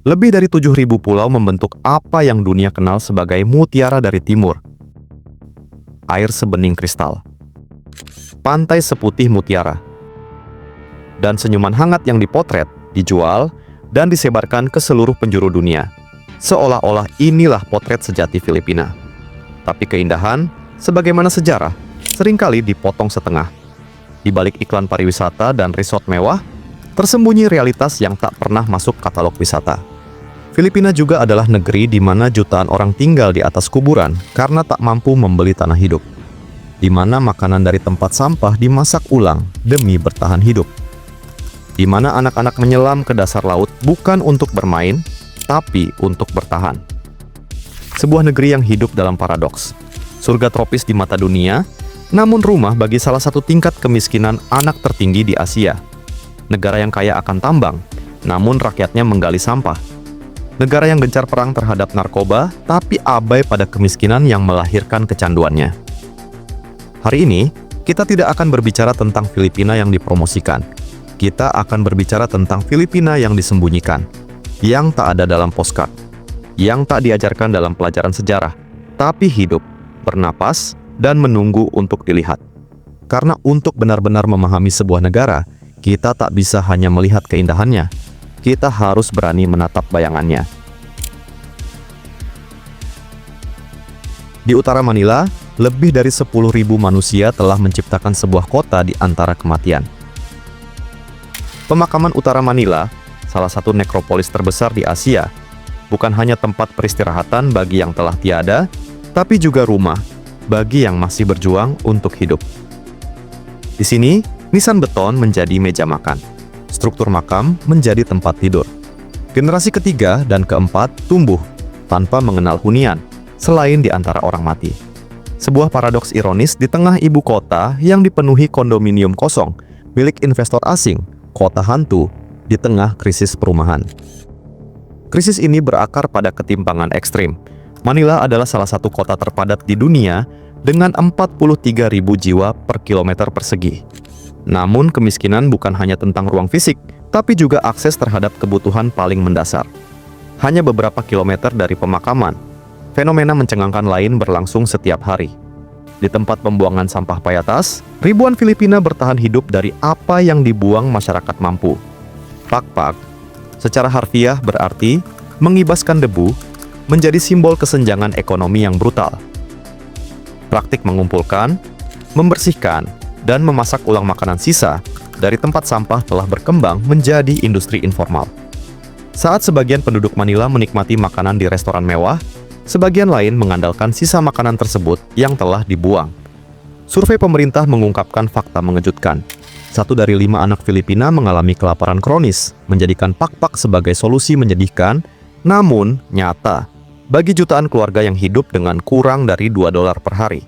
Lebih dari 7.000 pulau membentuk apa yang dunia kenal sebagai mutiara dari timur. Air sebening kristal. Pantai seputih mutiara. Dan senyuman hangat yang dipotret, dijual, dan disebarkan ke seluruh penjuru dunia. Seolah-olah inilah potret sejati Filipina. Tapi keindahan, sebagaimana sejarah, seringkali dipotong setengah. Di balik iklan pariwisata dan resort mewah, tersembunyi realitas yang tak pernah masuk katalog wisata. Filipina juga adalah negeri di mana jutaan orang tinggal di atas kuburan karena tak mampu membeli tanah hidup. Di mana makanan dari tempat sampah dimasak ulang demi bertahan hidup. Di mana anak-anak menyelam ke dasar laut bukan untuk bermain, tapi untuk bertahan. Sebuah negeri yang hidup dalam paradoks. Surga tropis di mata dunia, namun rumah bagi salah satu tingkat kemiskinan anak tertinggi di Asia. Negara yang kaya akan tambang, namun rakyatnya menggali sampah. Negara yang gencar perang terhadap narkoba, tapi abai pada kemiskinan yang melahirkan kecanduannya. Hari ini, kita tidak akan berbicara tentang Filipina yang dipromosikan. Kita akan berbicara tentang Filipina yang disembunyikan, yang tak ada dalam postcard, yang tak diajarkan dalam pelajaran sejarah, tapi hidup, bernapas, dan menunggu untuk dilihat. Karena untuk benar-benar memahami sebuah negara, kita tak bisa hanya melihat keindahannya. Kita harus berani menatap bayangannya. Di utara Manila, lebih dari 10.000 manusia telah menciptakan sebuah kota di antara kematian. Pemakaman utara Manila, salah satu nekropolis terbesar di Asia, bukan hanya tempat peristirahatan bagi yang telah tiada, tapi juga rumah bagi yang masih berjuang untuk hidup. Di sini, nisan beton menjadi meja makan. Struktur makam menjadi tempat tidur. Generasi ketiga dan keempat tumbuh tanpa mengenal hunian, selain di antara orang mati. Sebuah paradoks ironis di tengah ibu kota yang dipenuhi kondominium kosong, milik investor asing, kota hantu, di tengah krisis perumahan. Krisis ini berakar pada ketimpangan ekstrim. Manila adalah salah satu kota terpadat di dunia dengan 43.000 jiwa per kilometer persegi. Namun kemiskinan bukan hanya tentang ruang fisik, tapi juga akses terhadap kebutuhan paling mendasar. Hanya beberapa kilometer dari pemakaman, fenomena mencengangkan lain berlangsung setiap hari. Di tempat pembuangan sampah Payatas, ribuan Filipina bertahan hidup dari apa yang dibuang masyarakat mampu. Pakpak, secara harfiah berarti mengibaskan debu, menjadi simbol kesenjangan ekonomi yang brutal. Praktik mengumpulkan, membersihkan, dan memasak ulang makanan sisa dari tempat sampah telah berkembang menjadi industri informal. Saat sebagian penduduk Manila menikmati makanan di restoran mewah, sebagian lain mengandalkan sisa makanan tersebut yang telah dibuang. Survei pemerintah mengungkapkan fakta mengejutkan. 1 dari 5 anak Filipina mengalami kelaparan kronis, menjadikan pakpak sebagai solusi menyedihkan, namun nyata, bagi jutaan keluarga yang hidup dengan kurang dari $2 per hari.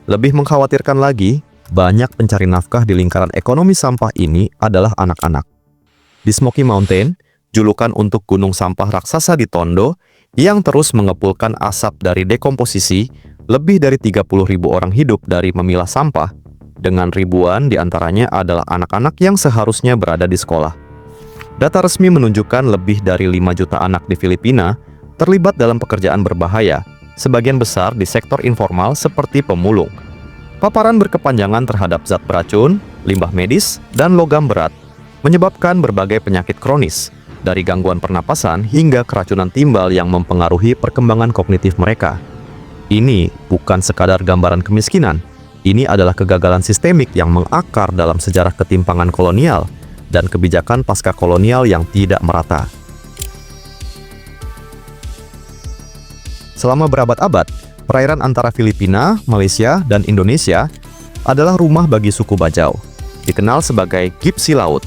Lebih mengkhawatirkan lagi, banyak pencari nafkah di lingkaran ekonomi sampah ini adalah anak-anak. Di Smoky Mountain, julukan untuk gunung sampah raksasa di Tondo, yang terus mengepulkan asap dari dekomposisi, lebih dari 30.000 orang hidup dari memilah sampah, dengan ribuan diantaranya adalah anak-anak yang seharusnya berada di sekolah. Data resmi menunjukkan lebih dari 5 juta anak di Filipina terlibat dalam pekerjaan berbahaya, sebagian besar di sektor informal seperti pemulung. Paparan berkepanjangan terhadap zat beracun, limbah medis, dan logam berat menyebabkan berbagai penyakit kronis, dari gangguan pernapasan hingga keracunan timbal yang mempengaruhi perkembangan kognitif mereka. Ini bukan sekadar gambaran kemiskinan, ini adalah kegagalan sistemik yang mengakar dalam sejarah ketimpangan kolonial dan kebijakan pasca kolonial yang tidak merata. Selama berabad-abad, perairan antara Filipina, Malaysia, dan Indonesia adalah rumah bagi suku Bajau, dikenal sebagai Gipsi Laut.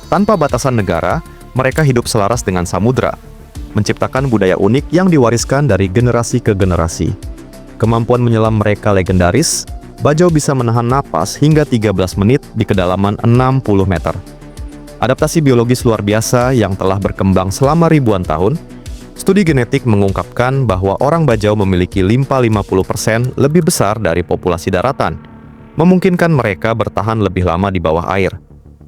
Tanpa batasan negara, mereka hidup selaras dengan samudra, menciptakan budaya unik yang diwariskan dari generasi ke generasi. Kemampuan menyelam mereka legendaris, Bajau bisa menahan napas hingga 13 menit di kedalaman 60 meter. Adaptasi biologis luar biasa yang telah berkembang selama ribuan tahun. Studi genetik mengungkapkan bahwa orang Bajau memiliki limpa 50% lebih besar dari populasi daratan, memungkinkan mereka bertahan lebih lama di bawah air.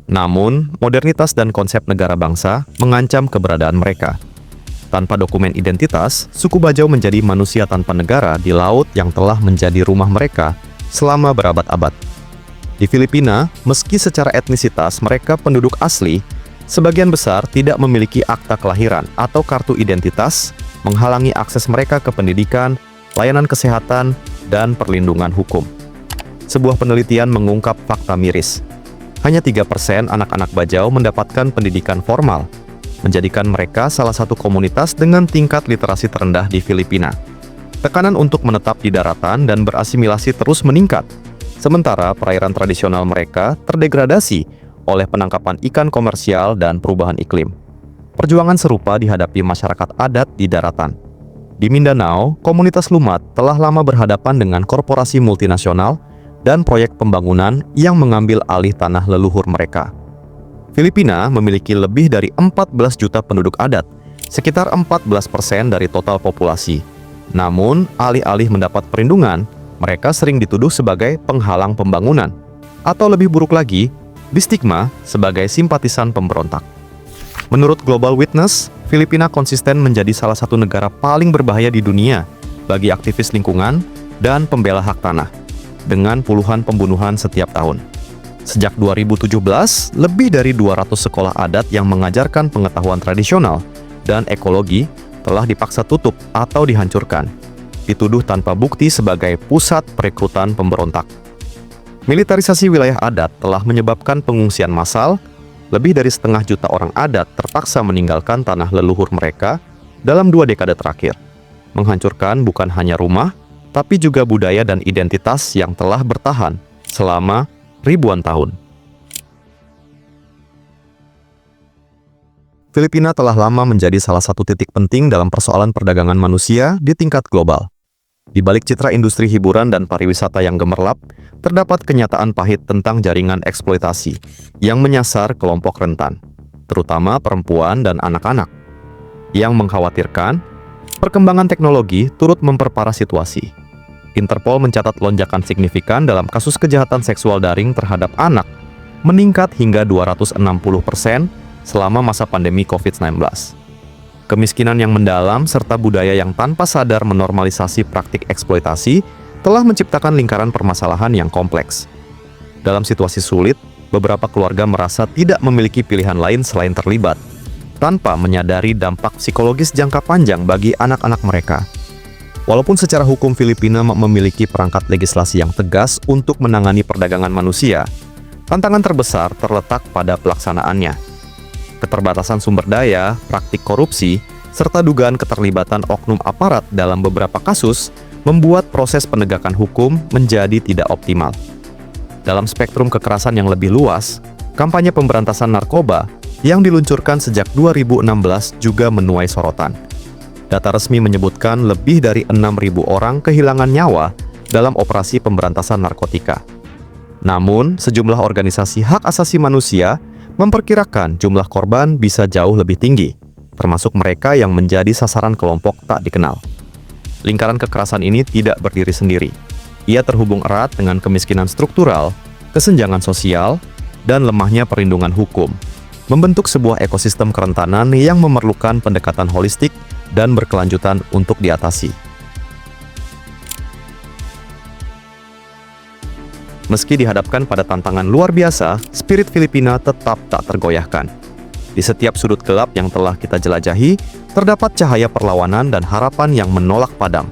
Namun, modernitas dan konsep negara bangsa mengancam keberadaan mereka. Tanpa dokumen identitas, suku Bajau menjadi manusia tanpa negara di laut yang telah menjadi rumah mereka selama berabad-abad. Di Filipina, meski secara etnisitas mereka penduduk asli, sebagian besar tidak memiliki akta kelahiran atau kartu identitas, menghalangi akses mereka ke pendidikan, layanan kesehatan, dan perlindungan hukum. Sebuah penelitian mengungkap fakta miris. Hanya 3% anak-anak Bajau mendapatkan pendidikan formal, menjadikan mereka salah satu komunitas dengan tingkat literasi terendah di Filipina. Tekanan untuk menetap di daratan dan berasimilasi terus meningkat, sementara perairan tradisional mereka terdegradasi oleh penangkapan ikan komersial dan perubahan iklim. Perjuangan serupa dihadapi masyarakat adat di daratan. Di Mindanao, komunitas Lumat telah lama berhadapan dengan korporasi multinasional dan proyek pembangunan yang mengambil alih tanah leluhur mereka. Filipina memiliki lebih dari 14 juta penduduk adat, sekitar 14% dari total populasi. Namun, alih-alih mendapat perlindungan, mereka sering dituduh sebagai penghalang pembangunan, atau lebih buruk lagi, distigma sebagai simpatisan pemberontak. Menurut Global Witness, Filipina konsisten menjadi salah satu negara paling berbahaya di dunia bagi aktivis lingkungan dan pembela hak tanah, dengan puluhan pembunuhan setiap tahun. Sejak 2017, lebih dari 200 sekolah adat yang mengajarkan pengetahuan tradisional dan ekologi telah dipaksa tutup atau dihancurkan, dituduh tanpa bukti sebagai pusat perekrutan pemberontak. Militarisasi wilayah adat telah menyebabkan pengungsian massal. Lebih dari setengah juta orang adat terpaksa meninggalkan tanah leluhur mereka dalam 2 dekade terakhir, menghancurkan bukan hanya rumah, tapi juga budaya dan identitas yang telah bertahan selama ribuan tahun. Filipina telah lama menjadi salah satu titik penting dalam persoalan perdagangan manusia di tingkat global. Di balik citra industri hiburan dan pariwisata yang gemerlap, terdapat kenyataan pahit tentang jaringan eksploitasi yang menyasar kelompok rentan, terutama perempuan dan anak-anak. Yang mengkhawatirkan, perkembangan teknologi turut memperparah situasi. Interpol mencatat lonjakan signifikan dalam kasus kejahatan seksual daring terhadap anak, meningkat hingga 260% selama masa pandemi COVID-19. Kemiskinan yang mendalam serta budaya yang tanpa sadar menormalisasi praktik eksploitasi telah menciptakan lingkaran permasalahan yang kompleks. Dalam situasi sulit, beberapa keluarga merasa tidak memiliki pilihan lain selain terlibat, tanpa menyadari dampak psikologis jangka panjang bagi anak-anak mereka. Walaupun secara hukum Filipina memiliki perangkat legislasi yang tegas untuk menangani perdagangan manusia, tantangan terbesar terletak pada pelaksanaannya. Keterbatasan sumber daya, praktik korupsi, serta dugaan keterlibatan oknum aparat dalam beberapa kasus membuat proses penegakan hukum menjadi tidak optimal. Dalam spektrum kekerasan yang lebih luas, kampanye pemberantasan narkoba yang diluncurkan sejak 2016 juga menuai sorotan. Data resmi menyebutkan lebih dari 6.000 orang kehilangan nyawa dalam operasi pemberantasan narkotika. Namun, sejumlah organisasi hak asasi manusia memperkirakan jumlah korban bisa jauh lebih tinggi, termasuk mereka yang menjadi sasaran kelompok tak dikenal. Lingkaran kekerasan ini tidak berdiri sendiri. Ia terhubung erat dengan kemiskinan struktural, kesenjangan sosial, dan lemahnya perlindungan hukum, membentuk sebuah ekosistem kerentanan yang memerlukan pendekatan holistik dan berkelanjutan untuk diatasi. Meski dihadapkan pada tantangan luar biasa, spirit Filipina tetap tak tergoyahkan. Di setiap sudut gelap yang telah kita jelajahi, terdapat cahaya perlawanan dan harapan yang menolak padam.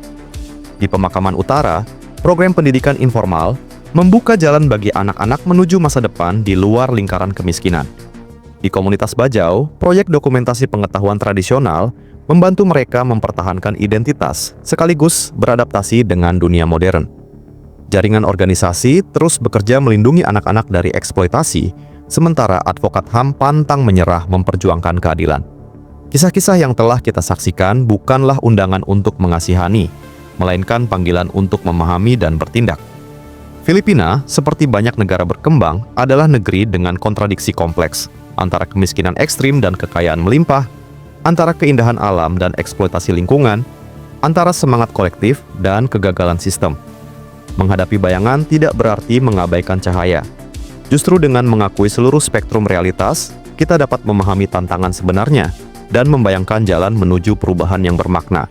Di Pemakaman Utara, program pendidikan informal membuka jalan bagi anak-anak menuju masa depan di luar lingkaran kemiskinan. Di komunitas Bajau, proyek dokumentasi pengetahuan tradisional membantu mereka mempertahankan identitas sekaligus beradaptasi dengan dunia modern. Jaringan organisasi terus bekerja melindungi anak-anak dari eksploitasi, sementara advokat HAM pantang menyerah memperjuangkan keadilan. Kisah-kisah yang telah kita saksikan bukanlah undangan untuk mengasihani, melainkan panggilan untuk memahami dan bertindak. Filipina, seperti banyak negara berkembang, adalah negeri dengan kontradiksi kompleks, antara kemiskinan ekstrim dan kekayaan melimpah, antara keindahan alam dan eksploitasi lingkungan, antara semangat kolektif dan kegagalan sistem. Menghadapi bayangan tidak berarti mengabaikan cahaya. Justru dengan mengakui seluruh spektrum realitas, kita dapat memahami tantangan sebenarnya dan membayangkan jalan menuju perubahan yang bermakna.